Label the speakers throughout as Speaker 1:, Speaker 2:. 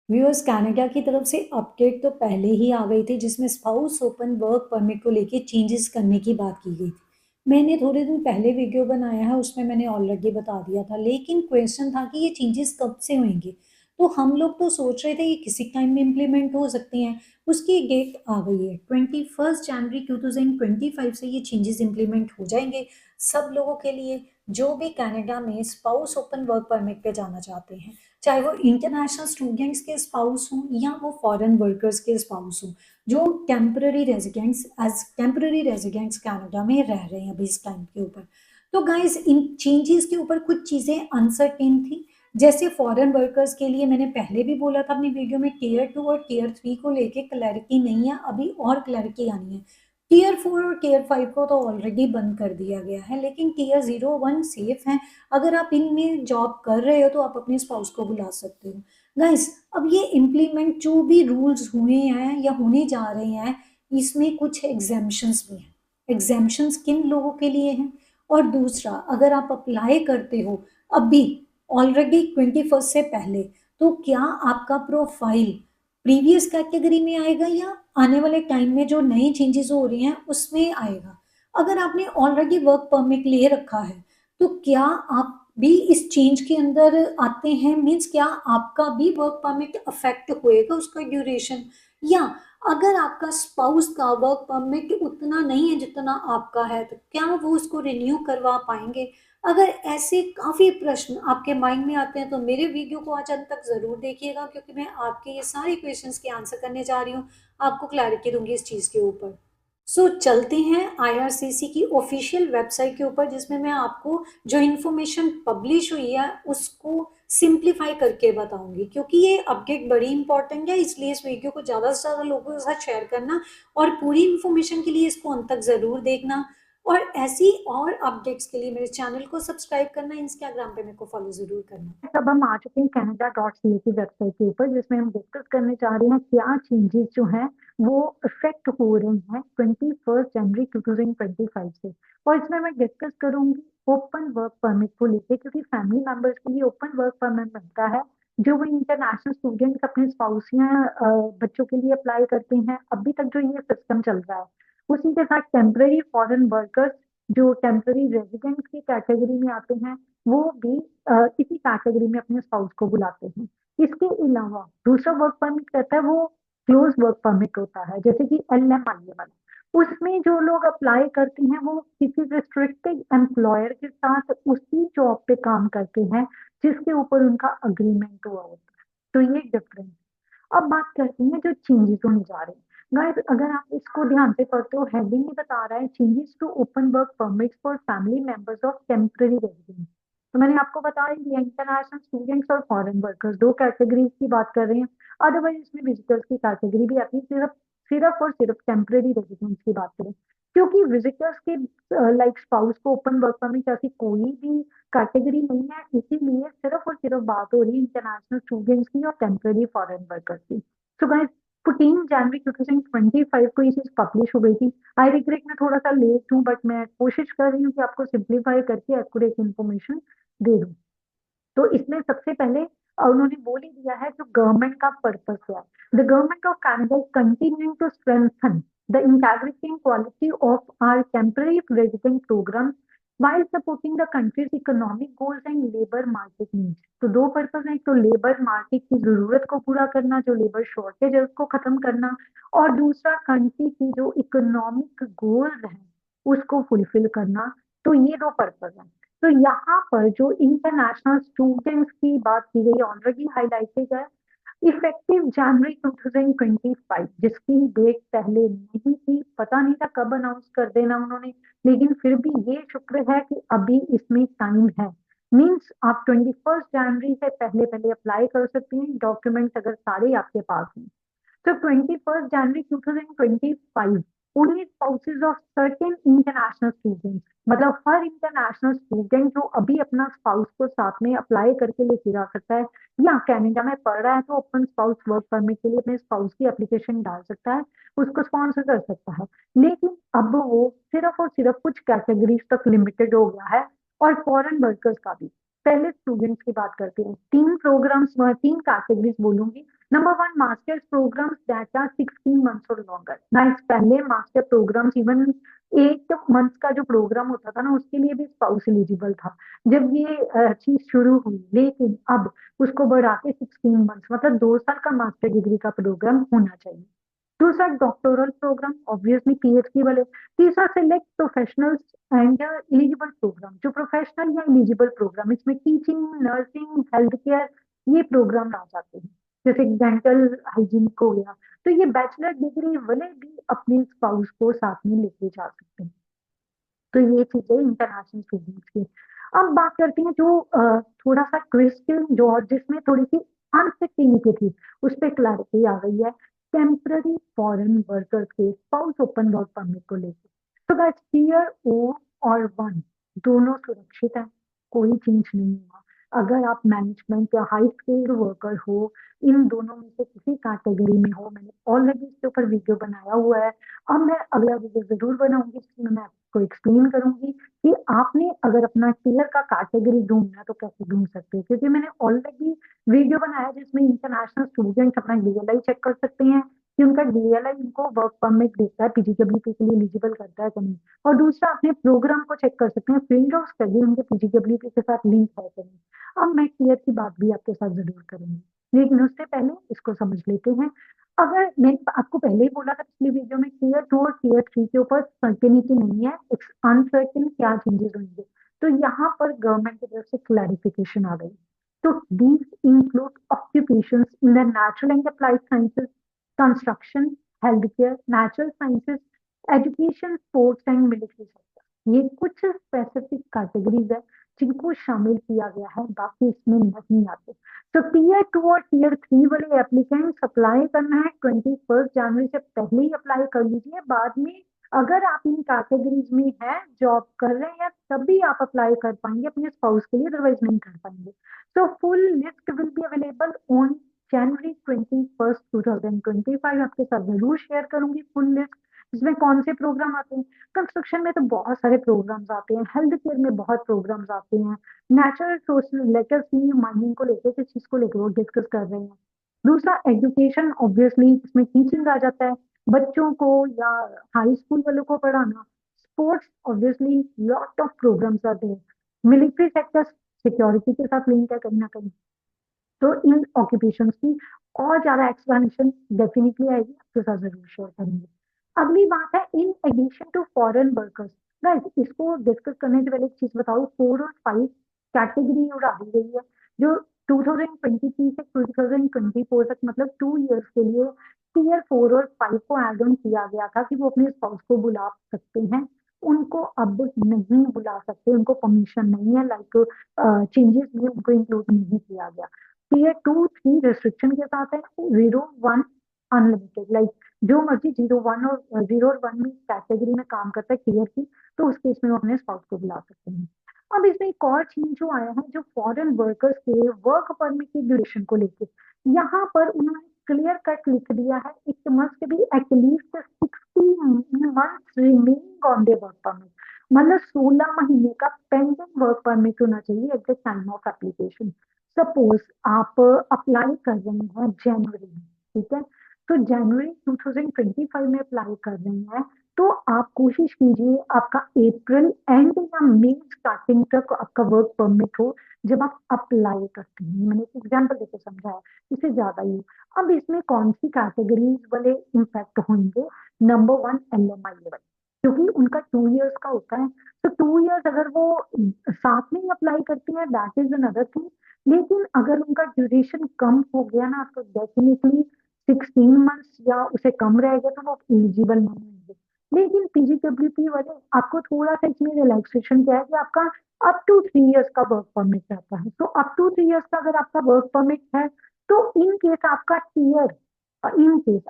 Speaker 1: Viewers, Canada की तरफ से अपडेट तो पहले ही आ गई थी जिसमें स्पाउस ओपन वर्क परमिट को लेके चेंजेस करने की बात की गई थी। मैंने थोड़े दिन पहले वीडियो बनाया है, उसमें मैंने ऑलरेडी बता दिया था, लेकिन क्वेश्चन था कि ये चेंजेस कब से होंगे। तो हम लोग तो सोच रहे थे ये किसी टाइम में इम्प्लीमेंट हो सकती हैं। उसकी डेट आ गई है 21 जनवरी 2025 से ये चेंजेस इम्प्लीमेंट हो जाएंगे सब लोगों के लिए, जो भी कनाडा में स्पाउस ओपन वर्क परमिट पे जाना चाहते हैं, चाहे वो इंटरनेशनल स्टूडेंट्स के स्पाउस हों या वो फॉरेन वर्कर्स के स्पाउस हों, जो temporary residents as temporary residents Canada में रह रहे हैं अभी इस टाइम के ऊपर। तो गाइस, इन चेंजेस के ऊपर कुछ चीजें अनसर्टेन थी। जैसे फॉरेन वर्कर्स के लिए मैंने पहले भी बोला था अपनी वीडियो में, टीयर 2 और टीयर 3 को लेके क्लैरिटी नहीं है, अभी और क्लैरिटी आनी है। टीयर 4 और टीयर 5 को तो ऑलरेडी बंद कर दिया गया है, लेकिन टीयर 0 1 सेफ है। अगर आप इनमें जॉब कर रहे हो तो आप अपने स्पाउस को बुला सकते हो। गाइस, अब ये इम्प्लीमेंट जो भी रूल्स हुए हैं या होने जा रहे हैं, इसमें कुछ एग्जेम्पशंस भी हैं। एग्जेम्पशंस किन लोगों के लिए हैं? और दूसरा, अगर आप अप्लाई करते हो अभी ऑलरेडी 21 से पहले, तो क्या आपका प्रोफाइल प्रीवियस कैटेगरी में आएगा या आने वाले टाइम में जो नई चेंजेस हो रही हैं उसमें आएगा? अगर आपने ऑलरेडी वर्क परमिट ले रखा है, तो क्या आप भी इस चेंज के अंदर आते हैं? मीन्स क्या आपका भी वर्क परमिट अफेक्ट होएगा उसका ड्यूरेशन? या अगर आपका स्पाउस का वर्क परमिट उतना नहीं है जितना आपका है, तो क्या वो उसको रिन्यू करवा पाएंगे? अगर ऐसे काफी प्रश्न आपके माइंड में आते हैं तो मेरे वीडियो को आज अंत तक जरूर देखिएगा, क्योंकि मैं आपके ये सारे क्वेश्चंस के आंसर करने जा रही हूँ, आपको क्लैरिटी दूंगी इस चीज के ऊपर। चलते हैं आईआरसीसी की ऑफिशियल वेबसाइट के ऊपर, जिसमें मैं आपको जो इन्फॉर्मेशन पब्लिश हुई है उसको सिंप्लीफाई करके बताऊंगी, क्योंकि ये अपडेट बड़ी इंपॉर्टेंट है, इसलिए इस वीडियो को ज्यादा से ज्यादा लोगों के साथ शेयर करना और पूरी इन्फॉर्मेशन के लिए इसको अंत तक जरूर देखना। और ऐसी और अपडेट्स के लिए मेरे चैनल को सब्सक्राइब करना, इंस्टाग्राम पे मेरे को फॉलो जरूर करना।
Speaker 2: अब हम आ चुके हैं canada.ca की वेबसाइट के ऊपर, जिसमें हम डिस्कस करने जा रहे हैं क्या चेंजेस जो हैं वो इफेक्ट हो रहे हैं 21 जनवरी 2025 से। और इसमें मैं डिस्कस करूंगी ओपन वर्क परमिट को लेके, क्योंकि फैमिली मेंबर्स के लिए ओपन वर्क परमिट मिलता है जो वो इंटरनेशनल स्टूडेंट्स अपने स्पाउस या बच्चों के लिए अप्लाई करते हैं। अभी तक जो ये सिस्टम चल रहा है, उसी के साथ टेम्पररी फॉरेन वर्कर्स जो टेम्पररी रेजिडेंट्स की कैटेगरी में आते हैं, वो भी इसी कैटेगरी में अपने स्पाउस को बुलाते हैं। इसके अलावा दूसरा वर्क परमिट रहता है, वो क्लोज वर्क परमिट होता है, जैसे कि LMIA वाला। उसमें जो लोग अप्लाई करते हैं वो किसी रिस्ट्रिक्टेड एम्प्लॉयर के साथ उसी जॉब पे काम करते हैं जिसके ऊपर उनका अग्रीमेंट हुआ होता है। तो ये डिफरेंस। अब बात करते हैं जो चेंजेस होने जा रहे हैं। गाइस, अगर आप इसको ध्यान से पढ़ते हो, हेडिंग में बता रहा है changes to open work permits for family members of temporary residents. तो मैंने आपको बता ही दिया, इंटरनेशनल स्टूडेंट्स और फॉरेन वर्कर्स दो कैटेगरीज की बात कर रहे हैं। अदरवाइज इसमें विजिटर्स की कैटेगरी भी आती है, सिर्फ सिर्फ और सिर्फ टेम्पररी रेजिडेंट्स की बात करें, क्योंकि विजिटर्स के लाइक स्पाउस को ओपन वर्क परमिट ऐसी कोई भी कैटेगरी नहीं है, इसीलिए सिर्फ और सिर्फ बात हो रही है इंटरनेशनल स्टूडेंट्स की और टेम्पररी फॉरेन वर्कर्स की। सो गाइस, 14 जनवरी 2025 को ये चीज पब्लिश हो गई थी। आई रिग्रेट मैं थोड़ा सा लेट हूँ, बट मैं कोशिश कर रही हूँ कि आपको सिंप्लीफाई करके एक्यूरेट इन्फॉर्मेशन दे दूँ। तो इसमें सबसे पहले उन्होंने बोल ही दिया है जो गवर्नमेंट का पर्पस है। The government of Canada is continuing to strengthen the integrity and quality of our temporary resident program while supporting the country's economic goals and labor market needs। तो दो पर्पस है, एक तो लेबर मार्केट की जरूरत को पूरा करना, जो लेबर शॉर्टेज है उसको खत्म करना, और दूसरा कंट्री की जो इकोनॉमिक गोल्स है उसको फुलफिल करना। तो ये दो पर्पस है। तो यहाँ पर जो इंटरनेशनल स्टूडेंट्स की बात की गई ऑलरेडी हाईलाइटेड है, इफेक्टिव जनवरी 2025, जिसकी डेट पहले नहीं थी, पता नहीं था कब अनाउंस कर देना उन्होंने, लेकिन फिर भी ये शुक्र है कि अभी इसमें टाइम है। मीन्स आप 21 जनवरी से पहले पहले अप्लाई कर सकते हैं, डॉक्यूमेंट्स अगर सारे आपके पास हैं। So 21st January 2025, only spouses of certain international students, मतलब हर इंटरनेशनल स्टूडेंट जो अभी अपना स्पाउस को साथ में अप्लाई करके लेके जा सकता है, या कनाडा में पढ़ रहा है तो ओपन स्पाउस वर्क परमिट के लिए अपने स्पाउस की एप्लीकेशन डाल सकता है, उसको स्पॉन्सर कर सकता है। लेकिन अब वो सिर्फ और सिर्फ कुछ कैटेगरीज तक लिमिटेड हो गया है, और फॉरेन वर्कर्स का भी। पहले स्टूडेंट्स की बात करते हैं, तीन प्रोग्राम्स, तीन कैटेगरीज बोलूंगी। Number one, master's programs that are 16 months or longer. Guys, पहले मास्टर प्रोग्राम्स इवन 8 मंथ्स का जो प्रोग्राम होता था ना, उसके लिए भी स्पाउस एलिजिबल था जब ये चीज शुरू हुई। लेकिन अब उसको बढ़ा के 16 मंथ्स, मतलब 2 साल का मास्टर डिग्री का प्रोग्राम होना चाहिए। दूसरा, डॉक्टोरल प्रोग्राम, ऑब्वियसली पीएचडी वाले। तीसरा, select professionals and eligible program, जो प्रोफेशनल या एलिजिबल प्रोग्राम, इसमें टीचिंग, नर्सिंग, हेल्थ केयर, ये प्रोग्राम आ जाते हैं। जैसे डेंटल हाइजीनिक हो गया। तो ये बैचलर डिग्री वाले भी अपने स्पाउस को साथ में लेके जा सकते हैं। तो ये चीजें इंटरनेशनल स्टूडेंट्स की। अब बात करते हैं जो थोड़ा सा क्वेश्चन जो और जिसमें थोड़ी सी अनसर्टेनिटी थी, उस पर क्लैरिटी आ गई है। टेम्पररी फॉरेन वर्कर्स के स्पाउस ओपन वर्क परमिट को लेकर, तो गाइस टीयर ओ और वन दोनों सुरक्षित है, कोई चेंज नहीं हुआ। अगर आप मैनेजमेंट या हाई स्किल्ड वर्कर हो, इन दोनों में से किसी कैटेगरी में हो, मैंने ऑलरेडी इसके ऊपर वीडियो बनाया हुआ है। अब मैं अगला वीडियो जरूर बनाऊंगी जिसमें मैं आपको एक्सप्लेन करूंगी कि आपने अगर अपना टीयर का कैटेगरी ढूंढना है तो कैसे ढूंढ सकते हैं, क्योंकि मैंने ऑलरेडी वीडियो बनाया जिसमें इंटरनेशनल स्टूडेंट्स अपना डीएलआई चेक कर सकते हैं कि उनका डीएलआई उनको वर्क परमिट देता है, पीजीडब्ल्यूपी के लिए एलिजिबल करता है कि नहीं। और दूसरा, अपने प्रोग्राम को चेक कर सकते हैं, फील्ड ऑफ स्टडी उनके पीजीडब्ल्यूपी के साथ लिंक है कि नहीं। अब मैं टीयर की बात भी आपके साथ जरूर करूंगी, लेकिन उससे पहले इसको समझ लेते हैं। अगर मैंने आपको पहले ही बोला था पिछली वीडियो में, टीयर 2 और टीयर 3 के ऊपर सर्टेनिटी नहीं है, इट्स अनसर्टेन क्या चेंजेस होंगे। तो यहाँ पर गवर्नमेंट की तरफ से क्लैरिफिकेशन आ गई। तो these include occupations in the natural and applied sciences, construction, health care, natural sciences, education, sports and military sector. ये कुछ स्पेसिफिक कैटेगरीज है जिनको शामिल किया गया है, बाकी इसमें नहीं आते। तो टीयर 2 और टीयर 3 वाले एप्लीकेंट्स अप्लाई करना है 21 जनवरी से पहले ही अप्लाई कर लीजिए। बाद में अगर आप इन कैटेगरीज में हैं, जॉब कर रहे हैं, तभी आप अप्लाई कर पाएंगे अपने स्पाउस के लिए, अदरवाइज नहीं कर पाएंगे। So full list will be available on January 21, 2025। आपके साथ जरूर शेयर करूंगी फुल लिस्ट, इसमें कौन से प्रोग्राम आते हैं। कंस्ट्रक्शन में तो बहुत सारे प्रोग्राम्स आते हैं, हेल्थ केयर में बहुत प्रोग्राम्स आते हैं, natural source letter sea mining को लेकर, किस चीज को लेकर वो डिस्कस कर रहे हैं। दूसरा, एजुकेशन, ऑब्वियसली इसमें टीचिंग आ जाता है, बच्चों को या हाई स्कूल वालों को पढ़ाना। Sports, obviously lot of programs आते हैं। मिलिट्री सेक्टर, सिक्योरिटी के साथ लिंक है कहीं ना कहीं। तो इन ऑक्यूपेशन की और ज्यादा एक्सप्लेनेशन डेफिनेटली आएगी, आपके साथ जरूर शेयर करेंगे। अगली बात है, in addition to foreign workers. Guys, इसको डिस्कस करने से पहले एक चीज बताओ, 4 और 5 कैटेगरी उड़ा दी गई है जो 2023 से 2024 तक, मतलब 2 इयर्स के लिए टीयर 4 और 5 को एड ऑन किया गया था कि वो अपने स्पाउस को बुला सकते हैं। उनको अब नहीं बुला सकते, उनको परमिशन नहीं है, लाइक चेंजेस में उनको इंक्लूड नहीं किया गया। टीयर 2, 3 रिस्ट्रिक्शन के साथ है, 0, 1 अनलिमिटेड, लाइक जो मर्जी 0, 1 में कैटेगरी में काम करता है टीयर की, तो उस केस में वो अपने स्पाउस को बुला सकते हैं। अब इसमें एक और चीज जो आया है, जो फॉरेन वर्कर्स के वर्क परमिट की ड्यूरेशन को लेकर, यहाँ पर उन्होंने क्लियर कट लिख दिया है, it must be at least 60 months remaining on the work permit. मतलब 16 महीने का पेंडिंग वर्क परमिट होना चाहिए at the time of application. Suppose आप अप्लाई कर रहे हैं जनवरी में, ठीक है, तो जनवरी 2025 में अप्लाई कर रहे हैं, तो आप कोशिश कीजिए आपका अप्रैल एंड या मई स्टार्टिंग तक आपका वर्क परमिट हो जब आप अप्लाई करते हैं। मैंने एक एग्जाम्पल देकर समझाया, इससे ज्यादा ही। अब इसमें कौन सी कैटेगरीज वाले इम्पैक्ट होंगे? नंबर 1, एलएमआई लेवल, क्योंकि उनका 2 इयर्स का होता है। तो 2 इयर्स अगर वो साथ में ही अप्लाई करती है, दैट इज अनदर थिंग। लेकिन अगर उनका ड्यूरेशन कम हो गया ना, तो डेफिनेटली 16 मंथ्स या उसे कम रहेगा तो वो एलिजिबल नहीं होंगे। लेकिन पीजीडब्ल्यूपी वाले, आपको थोड़ा सा इसमें रिलैक्सेशन क्या है कि आपका अप टू 3 इयर्स का वर्क परमिट रहता है। तो अप टू 3 इयर्स का अगर आपका वर्क परमिट है, तो इन केस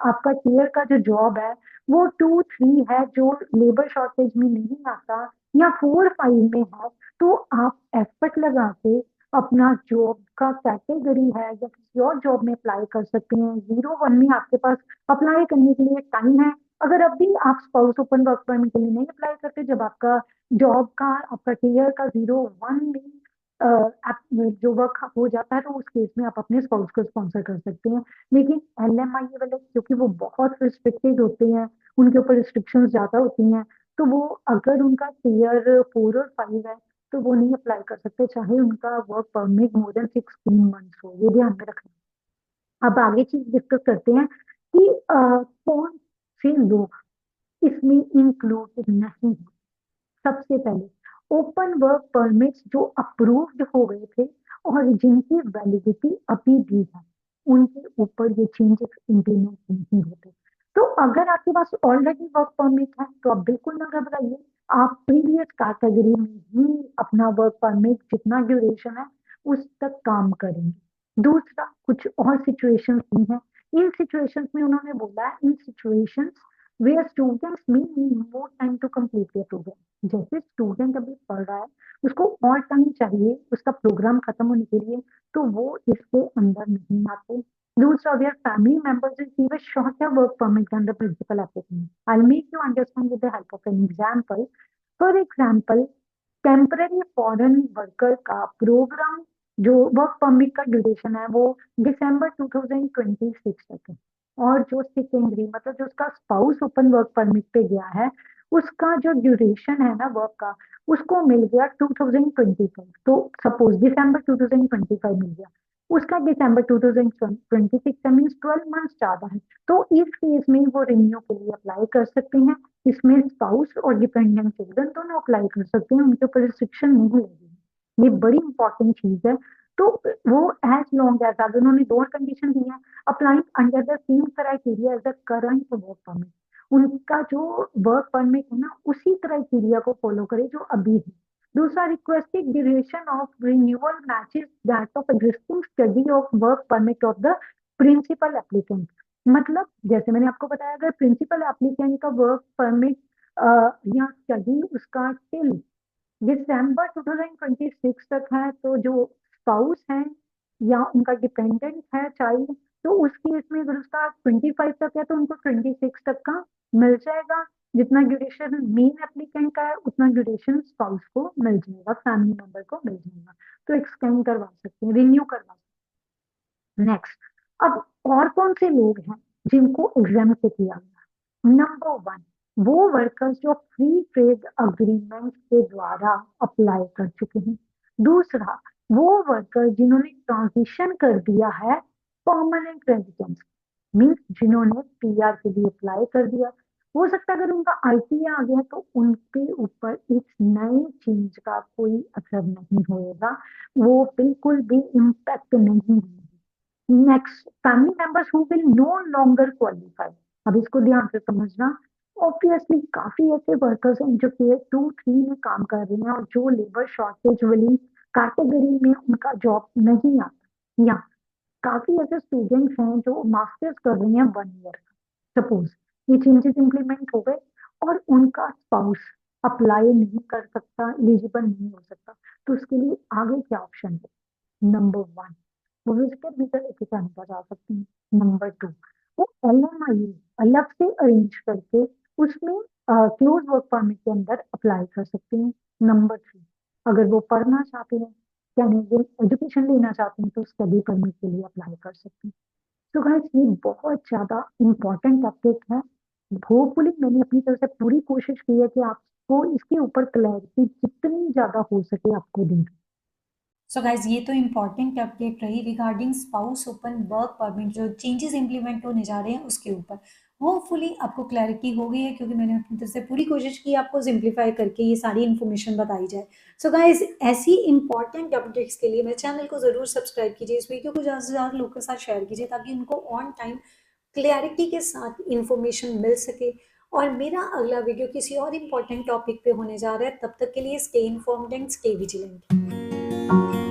Speaker 2: आपका टीयर का जो जॉब है वो 2, 3 है, जो लेबर शॉर्टेज में नहीं आता, या 4, 5 में है, तो आप एफर्ट लगा के अपना जॉब का कैटेगरी है या किसी और जॉब में अप्लाई कर सकते हैं। 0, 1 में आपके पास अप्लाई करने के लिए टाइम है। अगर अभी आप स्पाउस ओपन वर्क परमिट के लिए नहीं अप्लाई करते, जब आपका जॉब का आपका टीयर का 0, 1 में जो वर्क हो जाता है तो उस केस में आप अपने स्पाउस को स्पॉन्सर कर सकते हैं। लेकिन LMIA वाले क्योंकि वो बहुत रिस्ट्रिक्टेड होते हैं, उनके ऊपर रिस्ट्रिक्शंस ज्यादा होती हैं, तो वो अगर उनका टीयर 4 और 5 है तो वो नहीं अप्लाई कर सकते, चाहे उनका work permit more than 16 months हो। ये ध्यान में रखना। अब आगे चीज डिस्कस करते हैं कि कौन से लोग इसमें इंक्लूड नहीं है। सबसे पहले ओपन वर्क परमिट्स जो अप्रूव्ड हो गए थे और जिनकी वैलिडिटी अभी भी है, उनके ऊपर ये चेंजेस इम्प्लीमेंट नहीं होते। तो अगर आपके पास ऑलरेडी वर्क परमिट है तो आप बिल्कुल ना घबराइए, आप प्रीवियस कैटेगरी में ही अपना वर्क परमिट जितना ड्यूरेशन है उस तक काम करेंगे। दूसरा, कुछ और सिचुएशंस भी हैं। इन सिचुएशंस में उन्होंने बोला है, इन situations where students may need more time to complete their program। जैसे स्टूडेंट अभी पढ़ रहा है, उसको और टाइम चाहिए उसका प्रोग्राम खत्म होने के लिए, तो वो इसके अंदर नहीं आते। दूसरा, where family members receive a shorter work permit than the principal applicant। I'll make you understand with the help of an example। For example, temporary foreign worker का प्रोग्राम जो वर्क परमिट का ड्यूरेशन है वो दिसंबर 2026 तक है, और जो secondary मतलब जो उसका स्पाउस ओपन वर्क परमिट पे गया है उसका जो ड्यूरेशन है ना वर्क का, उसको मिल गया 2025। तो सपोज दिसंबर 2025 मिल गया, उसका दिसंबर 2026 मीन्स 12 मंथ्स ज्यादा है। तो इस केस में वो रिन्यू के लिए अप्लाई कर सकते हैं। इसमें स्पाउस और डिपेंडेंट चिल्ड्रन दोनों अप्लाई कर सकते हैं, उनके ऊपर रिस्ट्रिक्शन नहीं लगेगी। ये बड़ी इंपॉर्टेंट चीज है। तो वो एज लॉन्ग एज, अगर उन्होंने दो कंडीशन दी है, applying under the same criteria as the current work permit, उनका जो वर्क परमिट है ना उसी क्राइटेरिया को फॉलो करे जो अभी है। दूसरा, requested duration of renewal matches that of existing study of work permit of the principal applicant. मतलब जैसे मैंने आपको बताया, अगर प्रिंसिपल एप्लीकेंट का वर्क परमिट या स्टडी उसका टिल दिसंबर 2026 तक है, तो जो स्पाउस है या उनका डिपेंडेंट है चाइल्ड, तो उस केस में अगर उसका 25 तक है तो उनको 26 तक का मिल जाएगा। जितना ड्यूरेशन मेन एप्लीकेंट का है उतना ड्यूरेशन स्पाउस को मिल जाएगा, फैमिली मेंबर को मिल जाएगा। तो एक्सटेंड करवा सकते हैं, रिन्यू करवा सकते हैं। नेक्स्ट, अब और कौन से लोग हैं जिनको एग्जाम से किया गया। नंबर 1, वो वर्कर्स जो फ्री ट्रेड अग्रीमेंट के द्वारा अप्लाई कर चुके हैं। दूसरा, वो वर्कर्स जिन्होंने ट्रांजिशन कर दिया है परमानेंट रेजिडेंस, मीन्स जिन्होंने PR के लिए अप्लाई कर दिया। हो सकता है अगर उनका ITA आ गया तो उनके ऊपर इस नई चेंज का कोई असर नहीं होएगा, वो बिल्कुल भी इम्पैक्ट नहीं होगी। Next, family members who will no longer qualify. अब इसको ध्यान से समझना। ऑब्वियसली काफी ऐसे वर्कर्स हैं जो Tier 2, 3 में काम कर रहे हैं और जो लेबर शॉर्टेज वाली कैटेगरी में उनका जॉब नहीं आता, या काफी ऐसे स्टूडेंट्स हैं जो मास्टर्स कर रहे हैं 1 ईयर का। सपोज ये चेंजेस इंप्लीमेंट हो गए और उनका स्पाउस अप्लाई नहीं कर सकता, एलिजिबल नहीं हो सकता, तो उसके लिए आगे क्या ऑप्शन है। नंबर 1, वो विजिटर वीजा लेके कनाडा जा सकते हैं। नंबर 2, वो LMIA अलग से अरेंज करके उसमें क्लोज वर्क परमिट के अंदर अप्लाई कर सकते हैं। नंबर 3, अगर वो पढ़ना चाहते हैं यानी वो एजुकेशन लेना चाहते हैं तो स्टडी परमिट के लिए अप्लाई कर सकते हैं। तो गाइस ये बहुत ज्यादा इंपॉर्टेंट अपडेट है। होपफुली मैंने अपनी तरफ से पूरी कोशिश की है कि आपको इसके ऊपर क्लैरिटी जितनी ज्यादा हो सके आपको दूं।
Speaker 1: सो गाइज ये तो इम्पॉर्टेंट अपडेट रही regarding spouse open work permit जो चेंजेस इंप्लीमेंट होने जा रहे हैं उसके ऊपर। होपफुली आपको क्लैरिटी हो गई है क्योंकि मैंने अपनी तरफ से पूरी कोशिश की आपको सिंप्लीफाई करके ये सारी इन्फॉर्मेशन बताई जाए। सो गाइज ऐसी इंपॉर्टेंट अपडेट्स के लिए मेरे चैनल को ज़रूर सब्सक्राइब कीजिए, इस वीडियो को ज़्यादा से ज़्यादा लोगों के साथ शेयर कीजिए ताकि उनको ऑन टाइम क्लैरिटी के साथ इन्फॉर्मेशन मिल सके। और मेरा अगला वीडियो किसी और इम्पॉर्टेंट टॉपिक पे होने जा रहा है, तब तक के लिए stay informed and stay vigilant.